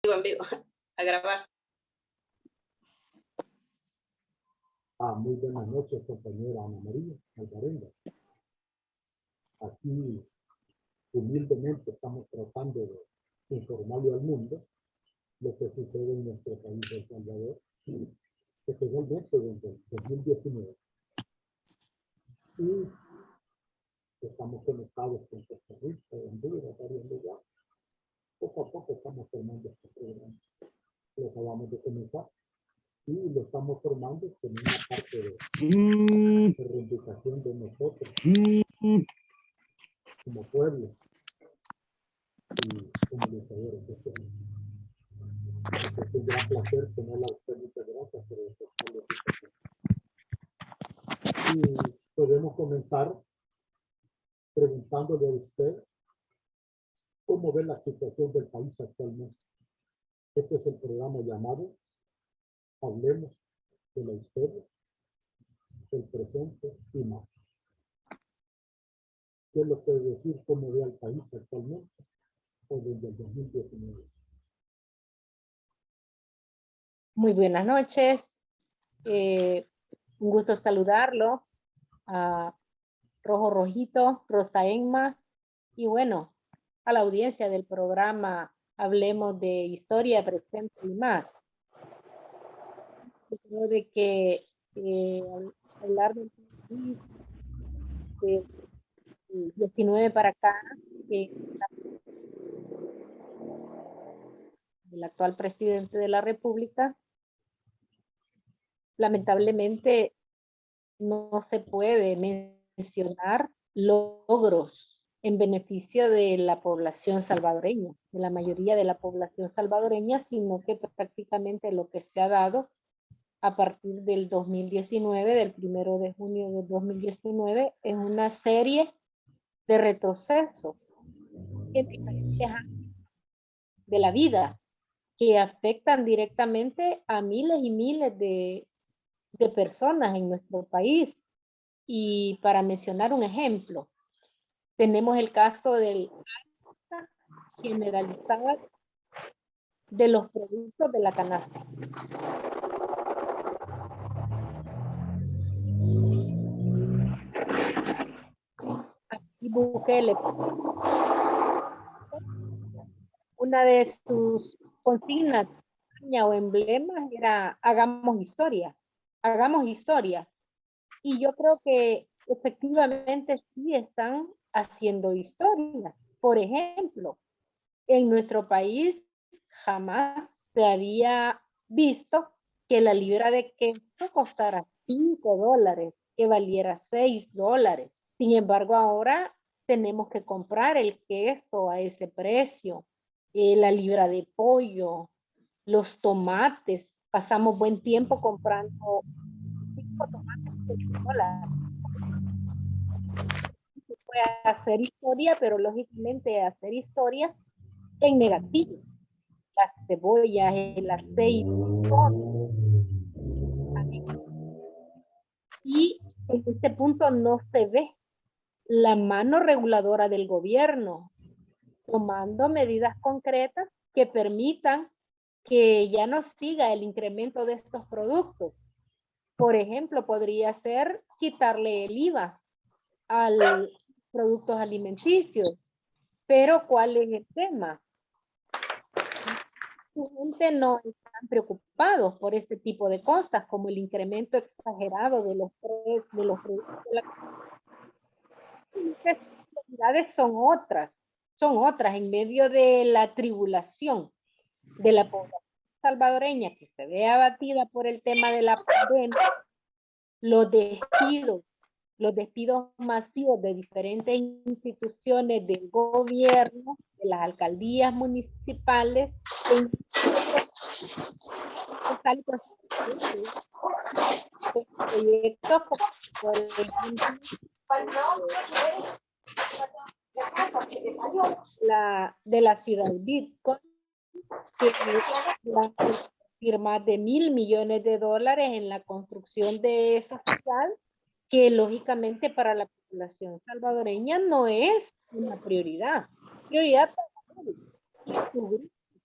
En vivo, a grabar. Muy buenas noches, compañera Ana María Alvarenga. Aquí, humildemente, estamos tratando de informarle al mundo lo que sucede en nuestro país de El Salvador, especialmente desde el 2019. Y estamos conectados con Costa Rica, Honduras, varios lugares. Poco a poco estamos formando este programa. Lo acabamos de comenzar y lo estamos formando con una parte de reivindicación de nosotros como pueblo y como luchadores sociales. Es un gran placer tenerla a usted. Muchas gracias por aceptar la invitación. Y podemos comenzar preguntándole a usted cómo ve la situación del país actualmente. Este es el programa llamado Hablemos de la historia, el presente y más. ¿Qué le puede decir cómo ve al país actualmente o desde el 2019? Muy buenas noches. Un gusto saludarlo a Rojo Rojito, Rosa Enma y bueno, a la audiencia del programa Hablemos de Historia, Presente y más. Yo creo de que hablar del país de 19 para acá, el actual presidente de la República, lamentablemente no se puede mencionar logros en beneficio de la población salvadoreña, de la mayoría de la población salvadoreña, sino que prácticamente lo que se ha dado a partir del 2019, del 1 de junio del 2019, es una serie de retrocesos en diferentes ámbitos de la vida que afectan directamente a miles y miles de personas en nuestro país. Y para mencionar un ejemplo, tenemos el caso del alza generalizada de los productos de la canasta. Aquí Bukele, una de sus consignas o emblemas era hagamos historia, hagamos historia. Y yo creo que efectivamente sí están haciendo historia. Por ejemplo, en nuestro país jamás se había visto que la libra de queso costara $5, que valiera $6. Sin embargo, ahora tenemos que comprar el queso a ese precio, la libra de pollo, los tomates. Pasamos buen tiempo comprando 5 tomates por $1. Se puede hacer historia, pero lógicamente hacer historia en negativo. Las cebollas, el aceite, todo. Y en este punto no se ve la mano reguladora del gobierno tomando medidas concretas que permitan que ya no siga el incremento de estos productos. Por ejemplo, podría ser quitarle el IVA a los productos alimenticios. Pero ¿cuál es el tema? La gente no están preocupados por este tipo de cosas, como el incremento exagerado de los precios de los productos de la... Las prioridades son otras en medio de la tribulación de la población salvadoreña que se ve abatida por el tema de la pandemia, los despidos masivos de diferentes instituciones del gobierno, de las alcaldías municipales, proyectos como, por ejemplo, de la ciudad Bitcoin, que va a firmar de $1,000 millones en la construcción de esa ciudad, que lógicamente para la población salvadoreña no es una prioridad. Prioridad para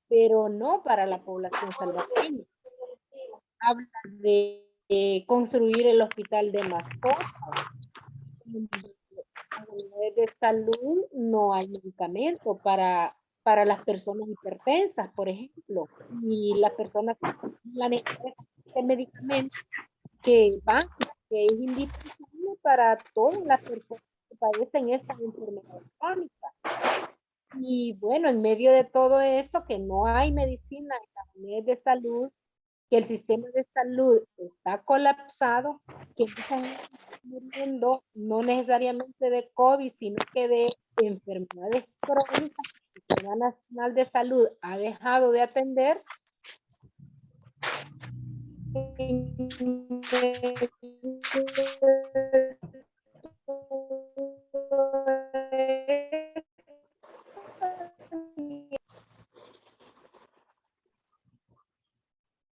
pero no para la población salvadoreña. Habla de construir el hospital de mascotas. A nivel de salud no hay medicamento para las personas hipertensas, por ejemplo, y las personas que la necesidad de medicamentos que van, que es indispensable para todas las personas que padecen estas enfermedades crónicas. Y bueno, en medio de todo esto, que no hay medicina en las unidades de salud, que el sistema de salud está colapsado, que mucha gente está muriendo no necesariamente de COVID, sino que de enfermedades crónicas que el Sistema Nacional de Salud ha dejado de atender.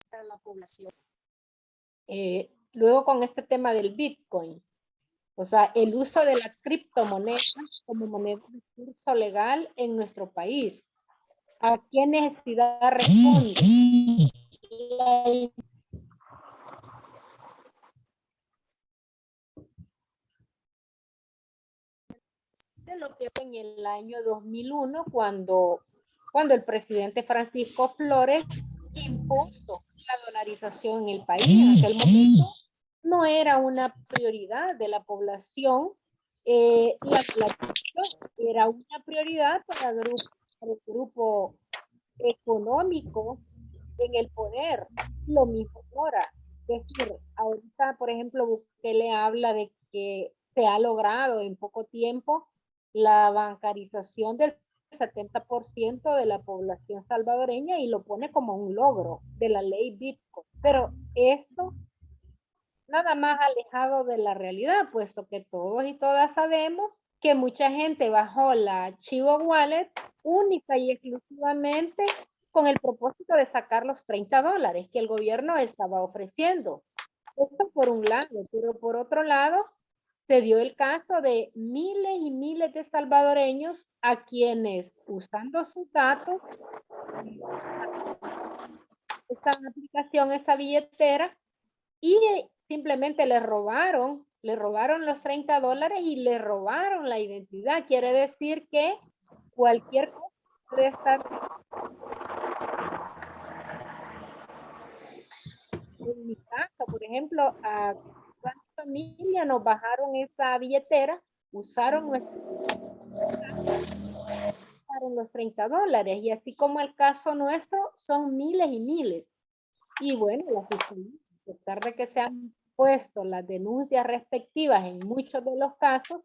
Para la población. Luego con este tema del Bitcoin, o sea, el uso de la criptomoneda como moneda de curso legal en nuestro país. ¿A qué necesidad responde? Lo que en el año 2001, cuando el presidente Francisco Flores impuso la dolarización en el país. En aquel momento no era una prioridad de la población, la dolarización era una prioridad para el grupo económico en el poder. Lo mismo ahora. Es decir, ahorita, por ejemplo, Bukele habla de que se ha logrado en poco tiempo la bancarización del 70% de la población salvadoreña y lo pone como un logro de la ley Bitcoin. Pero esto nada más alejado de la realidad, puesto que todos y todas sabemos que mucha gente bajó la Chivo Wallet única y exclusivamente con el propósito de sacar los $30 que el gobierno estaba ofreciendo. Esto por un lado, pero por otro lado, se dio el caso de miles y miles de salvadoreños a quienes, usando sus datos, esta aplicación, esta billetera, y simplemente le robaron los $30 y le robaron la identidad. Quiere decir que cualquier cosa puede estar. En mi casa, por ejemplo, a mi familia nos bajaron esa billetera, usaron los $30 y así como el caso nuestro son miles y miles. Y bueno, la fiscalía, a pesar de que se han puesto las denuncias respectivas en muchos de los casos,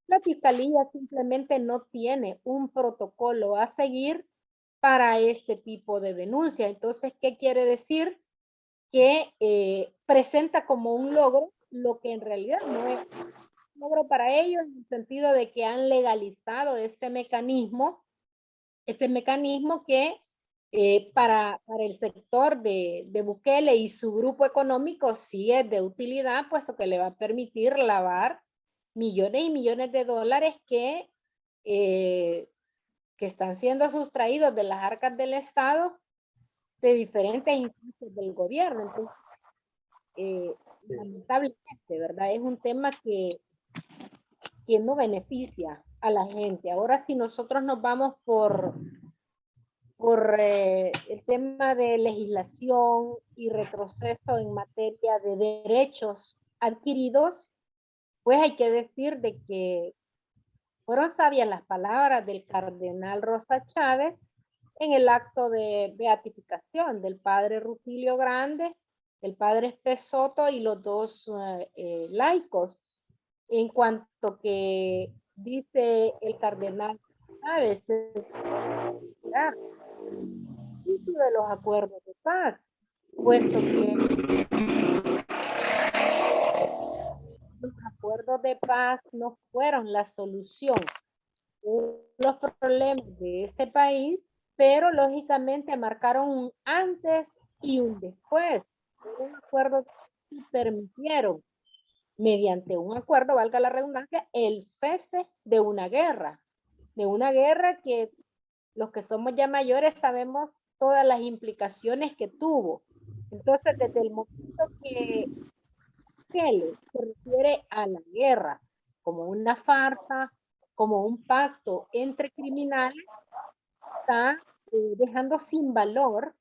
la fiscalía simplemente no tiene un protocolo a seguir para este tipo de denuncia. Entonces, ¿qué quiere decir? Que presenta como un logro lo que en realidad no es un logro para ellos, en el sentido de que han legalizado este mecanismo que para el sector de Bukele y su grupo económico sí es de utilidad, puesto que le va a permitir lavar millones y millones de dólares que están siendo sustraídos de las arcas del Estado de diferentes instancias del gobierno. Entonces, lamentablemente, ¿verdad? Es un tema que no beneficia a la gente. Ahora, si nosotros nos vamos por el tema de legislación y retroceso en materia de derechos adquiridos, pues hay que decir de que fueron sabias las palabras del cardenal Rosa Chávez en el acto de beatificación del padre Rutilio Grande, del padre Espesoto y los dos laicos, en cuanto que dice el cardenal Chávez, de los acuerdos de paz, puesto que los acuerdos de paz no fueron la solución de los problemas de este país, pero lógicamente marcaron un antes y un después. Un acuerdo que permitieron, mediante un acuerdo, valga la redundancia, el cese de una guerra que los que somos ya mayores sabemos todas las implicaciones que tuvo. Entonces, desde el momento que Bukele se refiere a la guerra como una farsa, como un pacto entre criminales, está dejando sin valor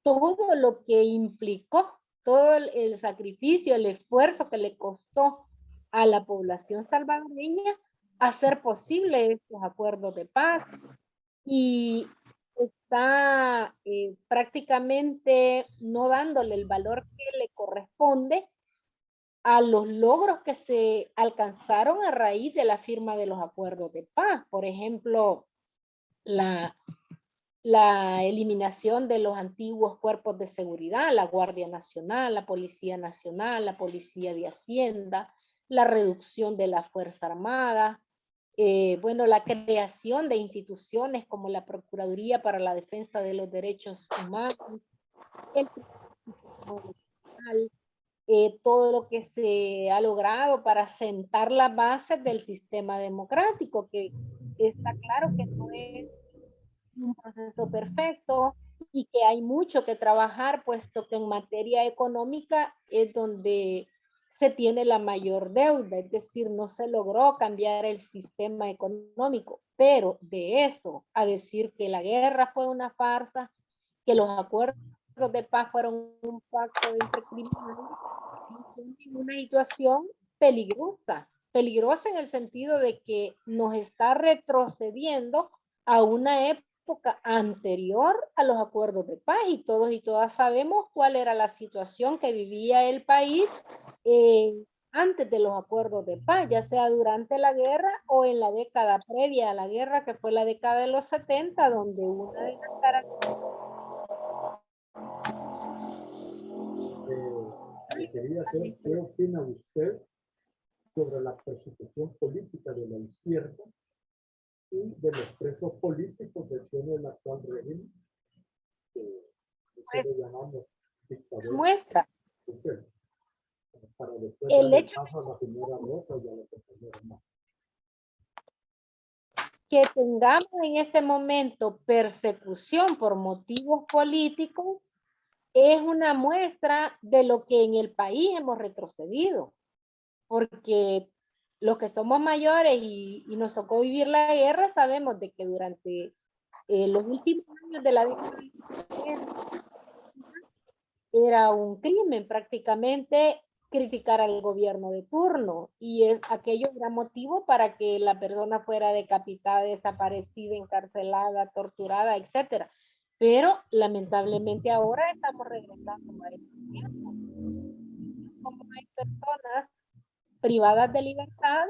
todo lo que implicó, todo el sacrificio, el esfuerzo que le costó a la población salvadoreña hacer posible estos acuerdos de paz, y está prácticamente no dándole el valor que le corresponde a los logros que se alcanzaron a raíz de la firma de los acuerdos de paz. Por ejemplo, la eliminación de los antiguos cuerpos de seguridad, la Guardia Nacional, la Policía Nacional, la Policía de Hacienda, la reducción de la Fuerza Armada, bueno, la creación de instituciones como la Procuraduría para la Defensa de los Derechos Humanos, el todo lo que se ha logrado para sentar las bases del sistema democrático, que está claro que no es un proceso perfecto y que hay mucho que trabajar, puesto que en materia económica es donde se tiene la mayor deuda, es decir, no se logró cambiar el sistema económico, pero de eso a decir que la guerra fue una farsa, que los acuerdos de paz fueron un pacto entre criminales, una situación peligrosa, peligrosa en el sentido de que nos está retrocediendo a una época anterior a los acuerdos de paz, y todos y todas sabemos cuál era la situación que vivía el país antes de los acuerdos de paz, ya sea durante la guerra o en la década previa a la guerra, que fue la década de los 70, donde una de las Le quería hacer, ¿qué opina usted sobre la persecución política de la izquierda y de los presos políticos que tiene el actual régimen, que nosotros llamamos dictadura? muestra Usted, para después el darle hecho paso a la señora Rosa y a la compañera más. que tengamos en este momento persecución por motivos políticos es una muestra de lo que en el país hemos retrocedido, porque los que somos mayores y nos tocó vivir la guerra sabemos de que durante los últimos años de la década era un crimen prácticamente criticar al gobierno de turno, y aquello era motivo para que la persona fuera decapitada, desaparecida, encarcelada, torturada, etcétera. Pero lamentablemente ahora estamos regresando a ese tiempo. Como hay personas privadas de libertad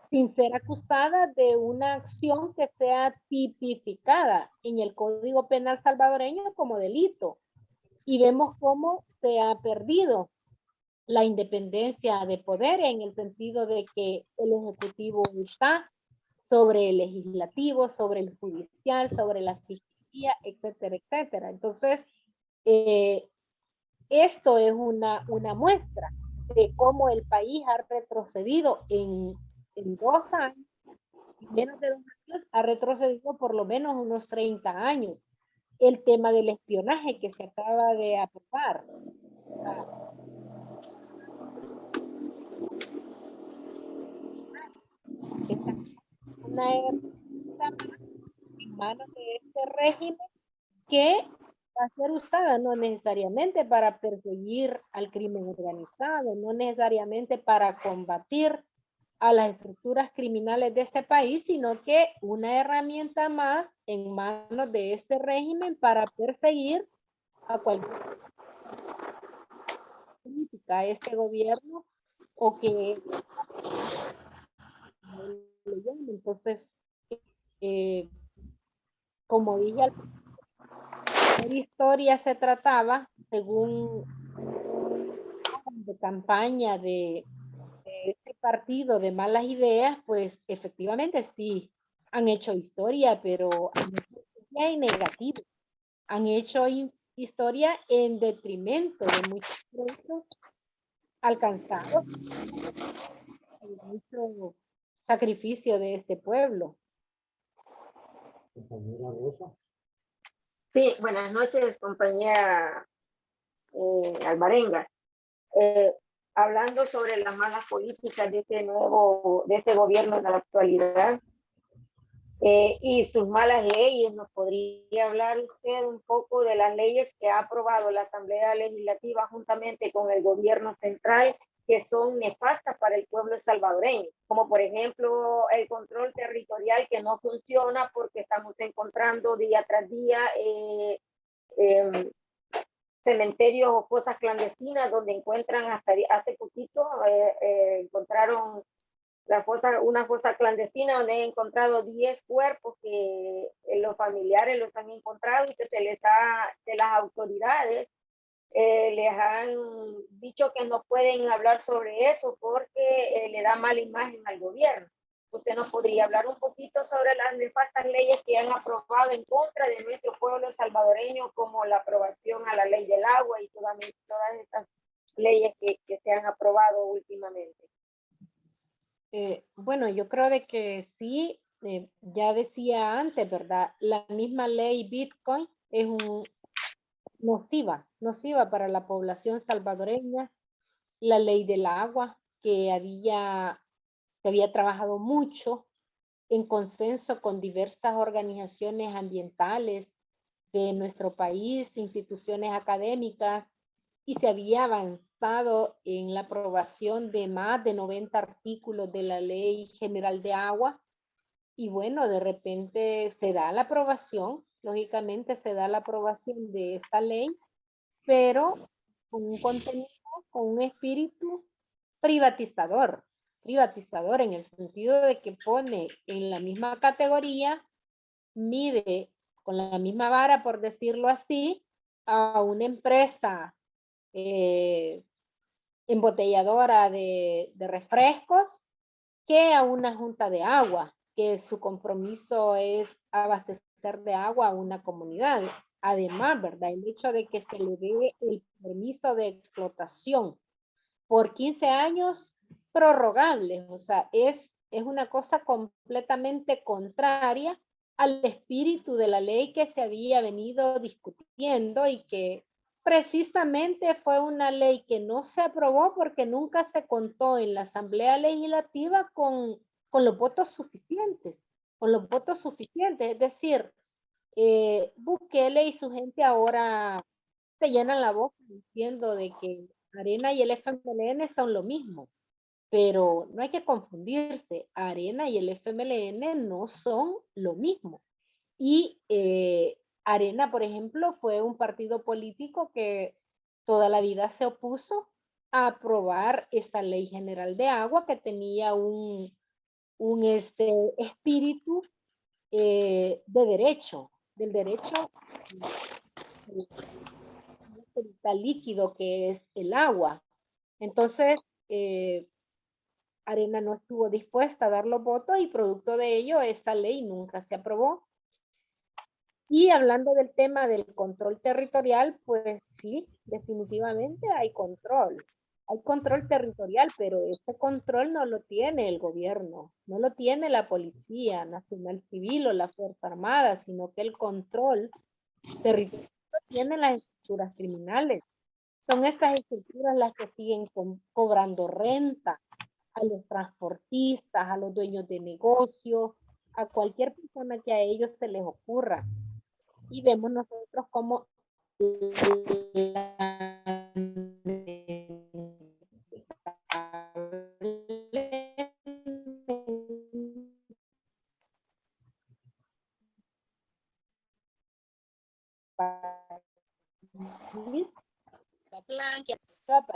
sin ser acusadas de una acción que sea tipificada en el Código Penal salvadoreño como delito. Y vemos cómo se ha perdido la independencia de poder, en el sentido de que el Ejecutivo está sobre el Legislativo, sobre el Judicial, sobre la Fiscalía, etcétera, etcétera. Entonces, esto es una muestra de cómo el país ha retrocedido en 2 años, menos de 2 años, ha retrocedido por lo menos unos 30 años. El tema del espionaje que se acaba de aprobar. Una herramienta en manos de este régimen que va a ser usada no necesariamente para perseguir al crimen organizado, no necesariamente para combatir a las estructuras criminales de este país, sino que una herramienta más en manos de este régimen para perseguir a cualquier política, a este gobierno, o que entonces, como dije al principio, la historia se trataba, según de campaña de este partido de malas ideas, pues efectivamente sí, han hecho historia, pero han hecho historia en negativo, han hecho historia en detrimento de muchos derechos alcanzados, y mucho sacrificio de este pueblo. Compañera Rosa. Sí, buenas noches, compañera Alvarenga. Hablando sobre las malas políticas de este gobierno en la actualidad y sus malas leyes, ¿nos podría hablar usted un poco de las leyes que ha aprobado la Asamblea Legislativa juntamente con el gobierno central, que son nefastas para el pueblo salvadoreño? Como por ejemplo el control territorial, que no funciona porque estamos encontrando día tras día cementerios o fosas clandestinas donde encuentran, hasta hace poquito encontraron una fosa clandestina donde han encontrado 10 cuerpos que los familiares los han encontrado y que de las autoridades les han dicho que no pueden hablar sobre eso porque le da mala imagen al gobierno. ¿Usted nos podría hablar un poquito sobre las nefastas leyes que han aprobado en contra de nuestro pueblo salvadoreño, como la aprobación a la ley del agua y todas estas leyes que se han aprobado últimamente? Bueno, yo creo de que sí, ya decía antes, ¿verdad? La misma ley Bitcoin es nociva para la población salvadoreña. La ley del agua, que había trabajado mucho en consenso con diversas organizaciones ambientales de nuestro país, instituciones académicas, y se había avanzado en la aprobación de más de 90 artículos de la Ley General de Agua. Y bueno, de repente se da la aprobación, lógicamente se da la aprobación de esta ley, pero con un contenido, con un espíritu privatizador en el sentido de que pone en la misma categoría, mide con la misma vara, por decirlo así, a una empresa embotelladora de refrescos que a una junta de agua, que su compromiso es abastecer de agua a una comunidad. Además, ¿verdad? El hecho de que se le dé el permiso de explotación por 15 años prorrogables, o sea, es una cosa completamente contraria al espíritu de la ley que se había venido discutiendo y que precisamente fue una ley que no se aprobó porque nunca se contó en la Asamblea Legislativa con los votos suficientes, es decir, Bukele y su gente ahora se llenan la boca diciendo de que Arena y el FMLN son lo mismo, pero no hay que confundirse, Arena y el FMLN no son lo mismo. Y Arena, por ejemplo, fue un partido político que toda la vida se opuso a aprobar esta ley general de agua que tenía un espíritu de derecho, del derecho líquido que es el agua. Entonces, Arena no estuvo dispuesta a dar los votos y producto de ello esta ley nunca se aprobó. Y hablando del tema del control territorial, pues sí, definitivamente hay control. Hay control territorial, pero ese control no lo tiene el gobierno, no lo tiene la Policía Nacional Civil o la Fuerza Armada, sino que el control territorial lo tienen las estructuras criminales. Son estas estructuras las que siguen cobrando renta a los transportistas, a los dueños de negocios, a cualquier persona que a ellos se les ocurra. Y vemos nosotros cómo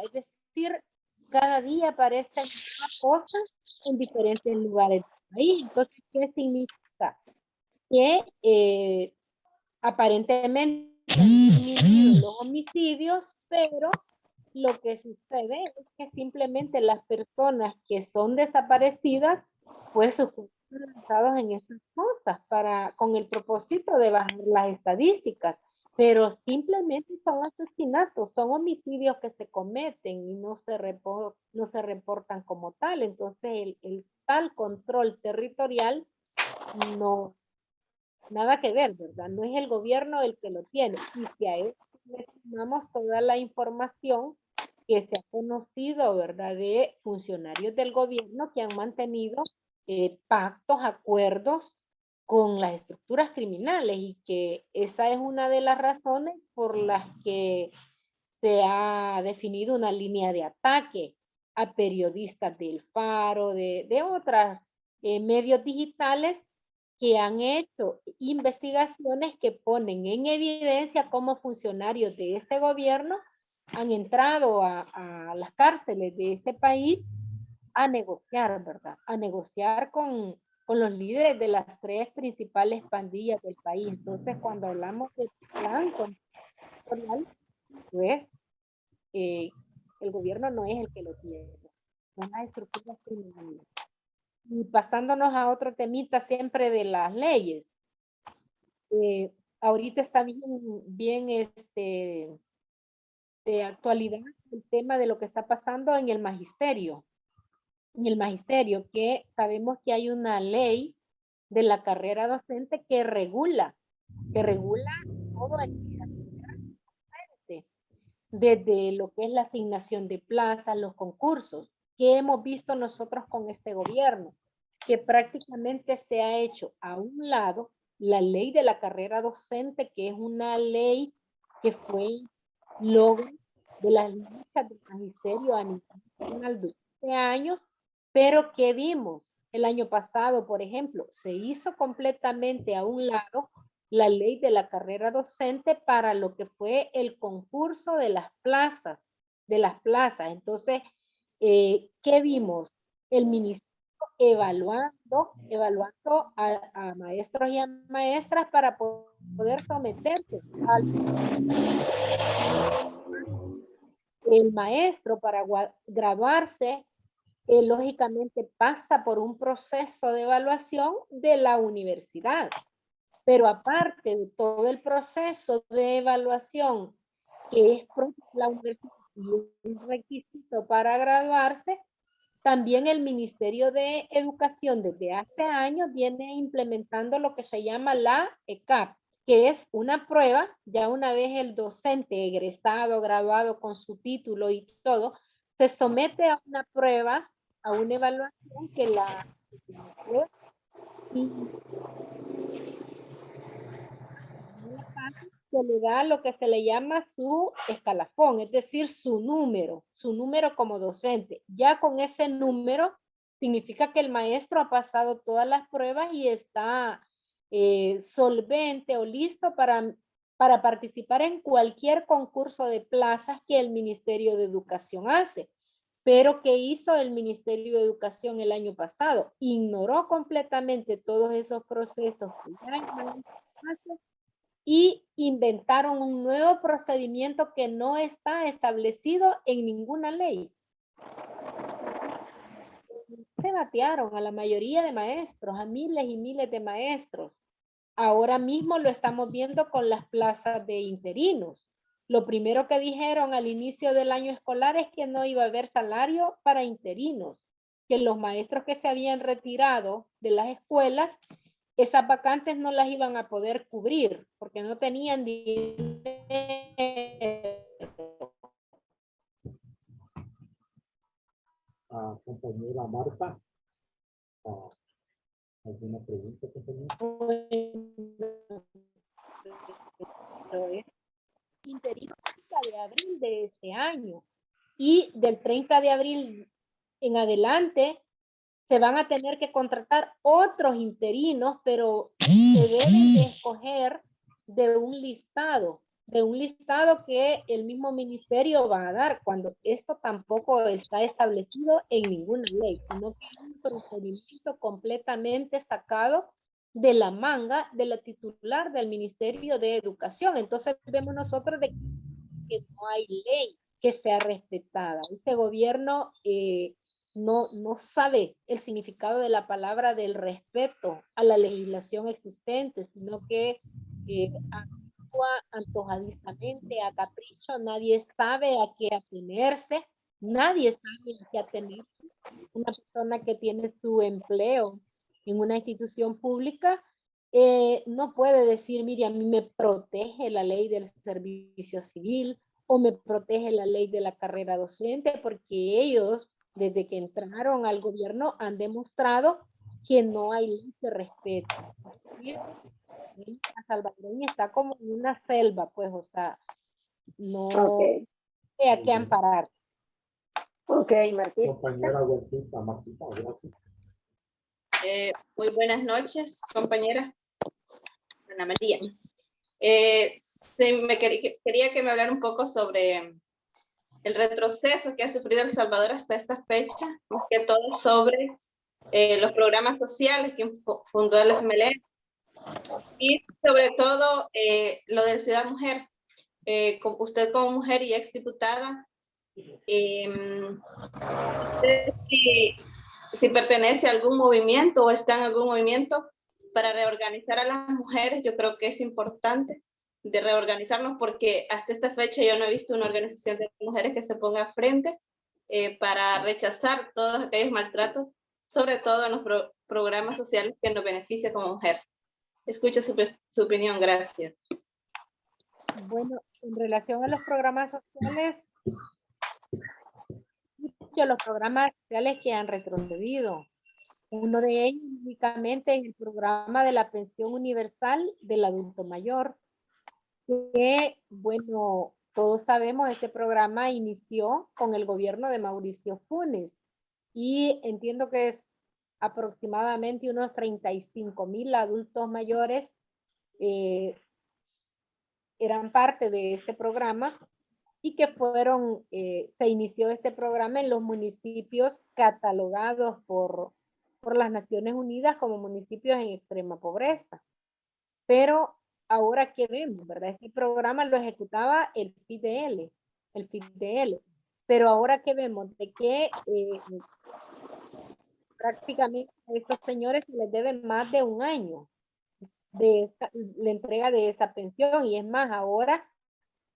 es decir, cada día aparecen cosas en diferentes lugares del país. Entonces, ¿qué significa? Que aparentemente han disminuido los homicidios, pero lo que sucede es que simplemente las personas que son desaparecidas, pues son lanzados en estas cosas con el propósito de bajar las estadísticas, pero simplemente son asesinatos, son homicidios que se cometen y no se reportan como tal. Entonces el tal control territorial no nada que ver, ¿verdad? No es el gobierno el que lo tiene. Y si a eso le sumamos toda la información que se ha conocido, ¿verdad? De funcionarios del gobierno que han mantenido pactos, acuerdos con las estructuras criminales y que esa es una de las razones por las que se ha definido una línea de ataque a periodistas del Faro, de otros medios digitales que han hecho investigaciones que ponen en evidencia cómo funcionarios de este gobierno han entrado a las cárceles de este país a negociar, ¿verdad? A negociar con los líderes de las 3 principales pandillas del país. Entonces, cuando hablamos de plan control, pues el gobierno no es el que lo tiene, son las estructuras criminales. Y pasándonos a otro temita siempre de las leyes. Ahorita está bien de actualidad el tema de lo que está pasando en el magisterio. En el magisterio, que sabemos que hay una ley de la carrera docente que regula todo el desde lo que es la asignación de plazas, los concursos, que hemos visto nosotros con este gobierno, que prácticamente se ha hecho a un lado la ley de la carrera docente, que es una ley que fue logro de las luchas del magisterio a nivel nacional de 12 años, pero que vimos el año pasado, por ejemplo, se hizo completamente a un lado la ley de la carrera docente para lo que fue el concurso de las plazas, Entonces, ¿qué vimos? El ministerio evaluando a maestros y a maestras para poder someterse al el maestro para graduarse. Lógicamente pasa por un proceso de evaluación de la universidad. Pero aparte de todo el proceso de evaluación que es propio de la universidad y un requisito para graduarse, también el Ministerio de Educación desde hace años viene implementando lo que se llama la ECAP, que es una prueba, ya una vez el docente egresado, graduado con su título y todo, se somete a una prueba, a una evaluación que la se le da lo que se le llama su escalafón, es decir, su número como docente. Ya con ese número significa que el maestro ha pasado todas las pruebas y está solvente o listo para participar en cualquier concurso de plazas que el Ministerio de Educación hace. Pero ¿qué hizo el Ministerio de Educación el año pasado? Ignoró completamente todos esos procesos que ya el maestro hace y inventaron un nuevo procedimiento que no está establecido en ninguna ley. Se batearon a la mayoría de maestros, a miles y miles de maestros. Ahora mismo lo estamos viendo con las plazas de interinos. Lo primero que dijeron al inicio del año escolar es que no iba a haber salario para interinos, que los maestros que se habían retirado de las escuelas, esas vacantes no las iban a poder cubrir porque no tenían dinero. Compañera Marta, ¿alguna pregunta que tenía? Interino de abril de este año y del 30 de abril en adelante se van a tener que contratar otros interinos, pero se deben de escoger de un listado que el mismo ministerio va a dar, cuando esto tampoco está establecido en ninguna ley, sino que es un procedimiento completamente sacado de la manga de la titular del Ministerio de Educación. Entonces vemos nosotros de que no hay ley que sea respetada. Este gobierno no sabe el significado de la palabra del respeto a la legislación existente, sino que actúa antojadistamente, a capricho, nadie sabe a qué atenerse, nadie sabe a qué atenerse. Una persona que tiene su empleo en una institución pública no puede decir, mire, a mí me protege la ley del servicio civil o me protege la ley de la carrera docente, porque ellos, desde que entraron al gobierno, han demostrado que no hay ley que respete. La salvadoreña está como en una selva, pues, o sea, no Ok, hay que amparar. ok, Martita. Compañera Huertita, Martita, gracias. Muy buenas noches, compañeras. Ana María. Quería que me hablara un poco sobre el retroceso que ha sufrido El Salvador hasta esta fecha, más que todo sobre los programas sociales que fundó el FMLN y sobre todo lo de Ciudad Mujer. Usted como mujer y exdiputada, si pertenece a algún movimiento o está en algún movimiento para reorganizar a las mujeres, yo creo que es importante de reorganizarnos porque hasta esta fecha yo no he visto una organización de mujeres que se ponga frente para rechazar todos aquellos maltratos, sobre todo en los programas sociales que nos benefician como mujer. Escucho su opinión, gracias. Bueno, en relación a los programas sociales, los programas sociales que han retrocedido. Uno de ellos únicamente es el programa de la pensión universal del adulto mayor, que, bueno, todos sabemos, este programa inició con el gobierno de Mauricio Funes y entiendo que es aproximadamente unos 35,000 adultos mayores eran parte de este programa y que se inició este programa en los municipios catalogados por las Naciones Unidas como municipios en extrema pobreza. Pero ahora que vemos, ¿verdad? Este programa lo ejecutaba el FIDL, pero ahora que vemos de que prácticamente a estos señores se les debe más de un año de la entrega de esa pensión, y es más, ahora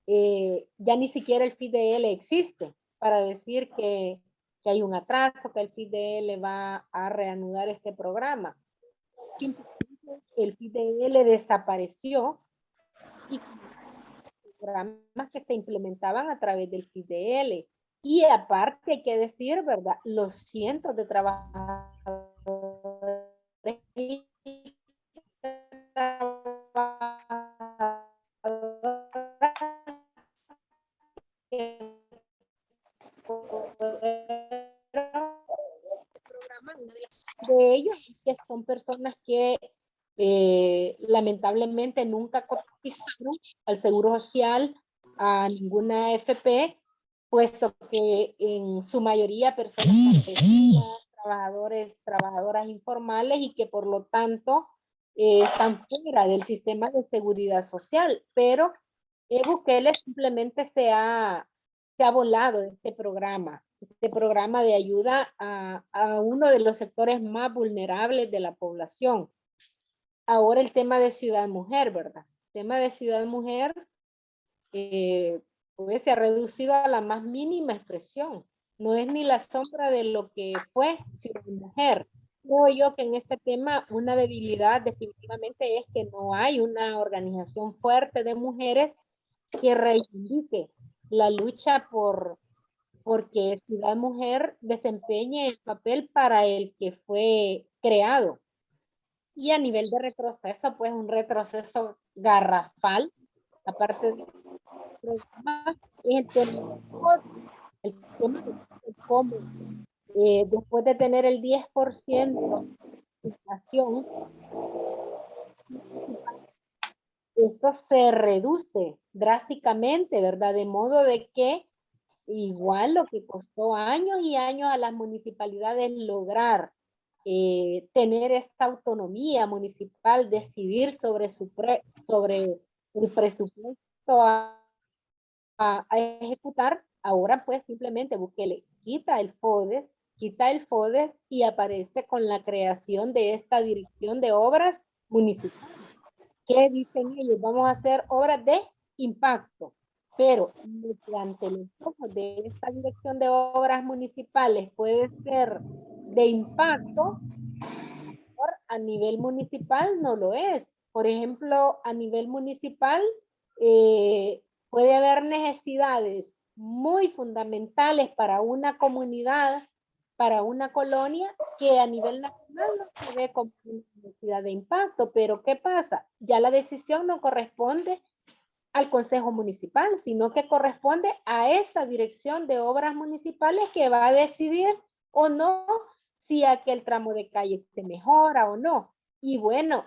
ya ni siquiera el FIDL existe para decir que hay un atraso, que el FIDL va a reanudar este programa. Simplemente el FIDL desapareció y programas que se implementaban a través del FIDL. Y aparte hay que decir, ¿verdad? Los cientos de trabajadores de ellos, que son personas que lamentablemente nunca cotizaron al Seguro Social, a ninguna AFP, puesto que en su mayoría personas campesinas, trabajadoras informales y que por lo tanto están fuera del sistema de seguridad social, pero Bukele simplemente se ha volado de este programa de ayuda a uno de los sectores más vulnerables de la población. Ahora el tema de Ciudad Mujer, ¿verdad? El tema de Ciudad Mujer pues se ha reducido a la más mínima expresión. No es ni la sombra de lo que fue Ciudad Mujer. Creo yo que en este tema una debilidad definitivamente es que no hay una organización fuerte de mujeres que reivindique la lucha porque Ciudad Mujer desempeñe el papel para el que fue creado. Y a nivel de retroceso, pues un retroceso garrafal, aparte de el tema de cómo después de tener el 10% de inflación, esto se reduce drásticamente, ¿verdad? De modo de que igual lo que costó años y años a las municipalidades lograr tener esta autonomía municipal, decidir sobre el presupuesto a ejecutar, ahora pues simplemente Bukele quita el FODES y aparece con la creación de esta dirección de obras municipales. ¿Qué dicen ellos? Vamos a hacer obras de impacto, pero mediante los ojos de esta dirección de obras municipales puede ser de impacto, a nivel municipal no lo es. Por ejemplo, a nivel municipal puede haber necesidades muy fundamentales para una comunidad, para una colonia, que a nivel nacional no se ve como una necesidad de impacto. Pero ¿qué pasa? Ya la decisión no corresponde al Consejo Municipal, sino que corresponde a esa dirección de obras municipales que va a decidir o no si aquel tramo de calle se mejora o no. Y bueno,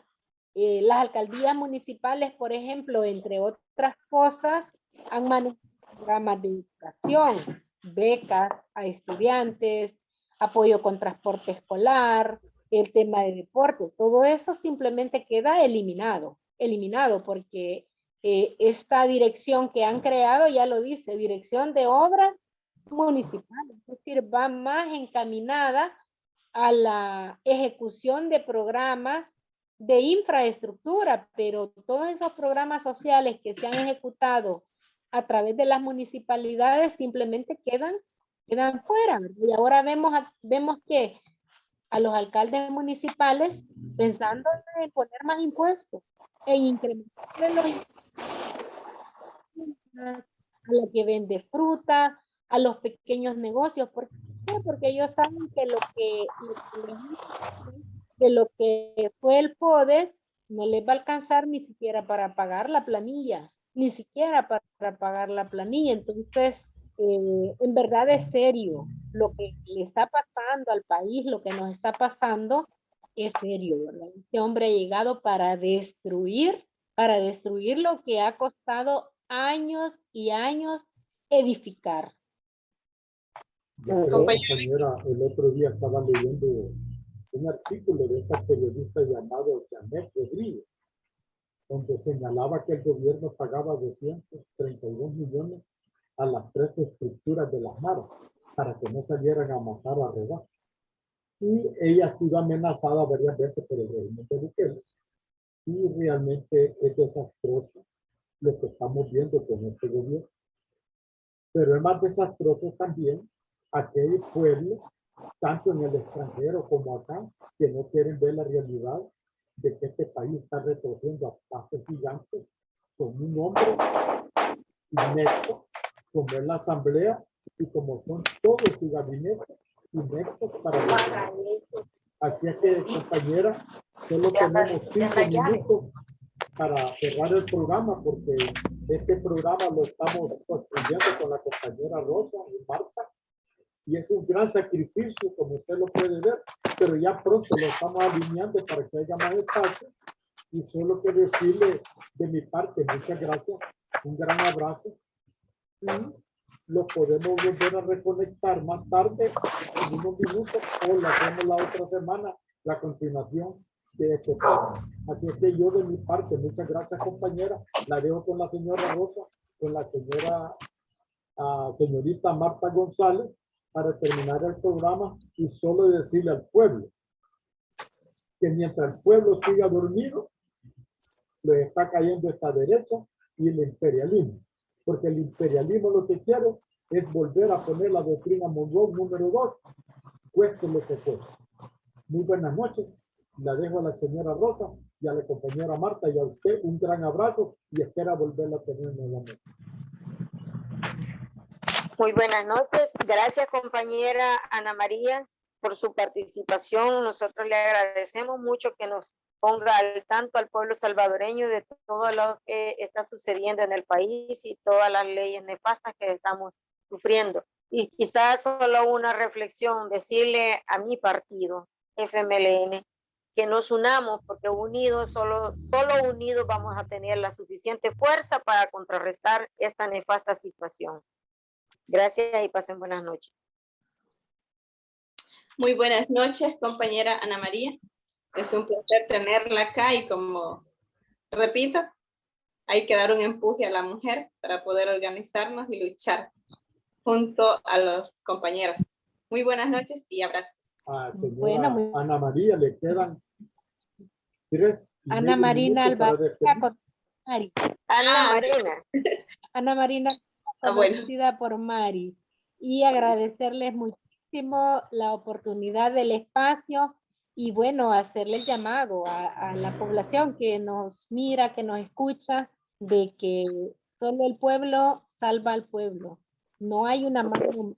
las alcaldías municipales, por ejemplo, entre otras cosas, han manejado programas de educación, becas a estudiantes, apoyo con transporte escolar, el tema de deportes. Todo eso simplemente queda eliminado porque esta dirección que han creado ya lo dice, Dirección de Obras Municipales, es decir, va más encaminada a la ejecución de programas de infraestructura, pero todos esos programas sociales que se han ejecutado a través de las municipalidades simplemente quedan fuera. Y ahora vemos que a los alcaldes municipales pensando en poner más impuestos e incrementar los a la que vende fruta, a los pequeños negocios. ¿Por qué? Porque ellos saben que lo que fue el PODES no les va a alcanzar ni siquiera para pagar la planilla, ni siquiera para pagar la planilla. Entonces, en verdad es serio lo que le está pasando al país, lo que nos está pasando es serio, ¿verdad? Este hombre ha llegado para destruir lo que ha costado años y años edificar. Pero, compañera, el otro día estaba leyendo un artículo de esta periodista llamado Janet Rodríguez, donde señalaba que el gobierno pagaba 232 millones a las 3 estructuras de las maras para que no salieran a matar a robar. Y ella ha sido amenazada varias veces por el régimen de Bukele. Y realmente es desastroso lo que estamos viendo con este gobierno. Pero es más desastroso también aquel pueblo, tanto en el extranjero como acá, que no quieren ver la realidad de que este país está retrocediendo a pasos gigantes con un hombre inepto, como es la asamblea y como son todos sus gabinetes ineptos para eso. Así es que, compañera, solo tenemos 5 minutos para cerrar el programa, porque este programa lo estamos construyendo con la compañera Rosa y Marta, y es un gran sacrificio, como usted lo puede ver, pero ya pronto lo estamos alineando para que haya más espacio. Y solo que decirle de mi parte, muchas gracias, un gran abrazo, y lo podemos volver a reconectar más tarde, en unos minutos, o lo hacemos la otra semana, la continuación de este programa. Así es que yo de mi parte, muchas gracias, compañera, la dejo con la señora Rosa, con la señorita Marta González, para terminar el programa, y solo decirle al pueblo que mientras el pueblo siga dormido, le está cayendo esta derecha y el imperialismo, porque el imperialismo lo que quiere es volver a poner la doctrina Monroe número 2, cueste lo que cueste. Muy buenas noches, la dejo a la señora Rosa y a la compañera Marta, y a usted un gran abrazo, y espera volverla a tener nuevamente. Muy buenas noches. Gracias, compañera Ana María, por su participación. Nosotros le agradecemos mucho que nos ponga al tanto al pueblo salvadoreño de todo lo que está sucediendo en el país y todas las leyes nefastas que estamos sufriendo. Y quizás solo una reflexión, decirle a mi partido, FMLN, que nos unamos, porque unidos, solo unidos vamos a tener la suficiente fuerza para contrarrestar esta nefasta situación. Gracias y pasen buenas noches. Muy buenas noches, compañera Ana María. Es un placer tenerla acá y, como repito, hay que dar un empuje a la mujer para poder organizarnos y luchar junto a los compañeros. Muy buenas noches y abrazos. Señora Ana María, le quedan 3 Ana Marina Alvarez. Ana Marina. Ana Marina, conocida por Mari. Y agradecerles muchísimo la oportunidad del espacio y bueno, hacerle el llamado a la población que nos mira, que nos escucha, de que solo el pueblo salva al pueblo. No hay una mano,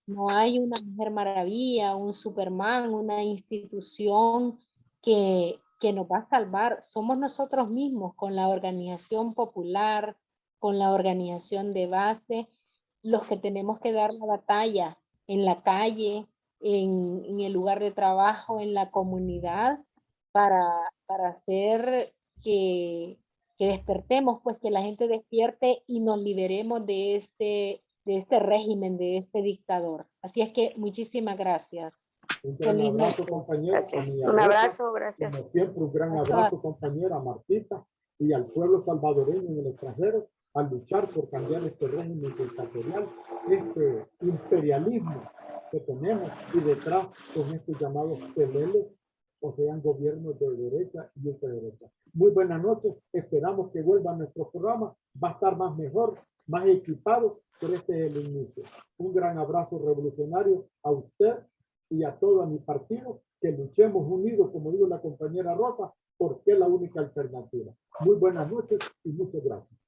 no hay una Mujer Maravilla, un Superman, una institución que nos va a salvar. Somos nosotros mismos con la organización popular, con la organización de base, los que tenemos que dar la batalla en la calle, en el lugar de trabajo, en la comunidad, para hacer que despertemos, pues que la gente despierte y nos liberemos de este régimen, de este dictador. Así es que muchísimas gracias. Un gran abrazo, compañera. Gracias. Un abrazo, gracias. Como siempre, un gran abrazo, compañera Martita, y al pueblo salvadoreño en el extranjero, al luchar por cambiar este régimen dictatorial, este imperialismo que tenemos, y detrás con estos llamados peleles, o sean gobiernos de derecha y ultraderecha. Muy buenas noches, esperamos que vuelva a nuestro programa, va a estar más mejor, más equipado, pero este es el inicio. Un gran abrazo revolucionario a usted y a todo mi partido, que luchemos unidos, como dijo la compañera Rosa, porque es la única alternativa. Muy buenas noches y muchas gracias.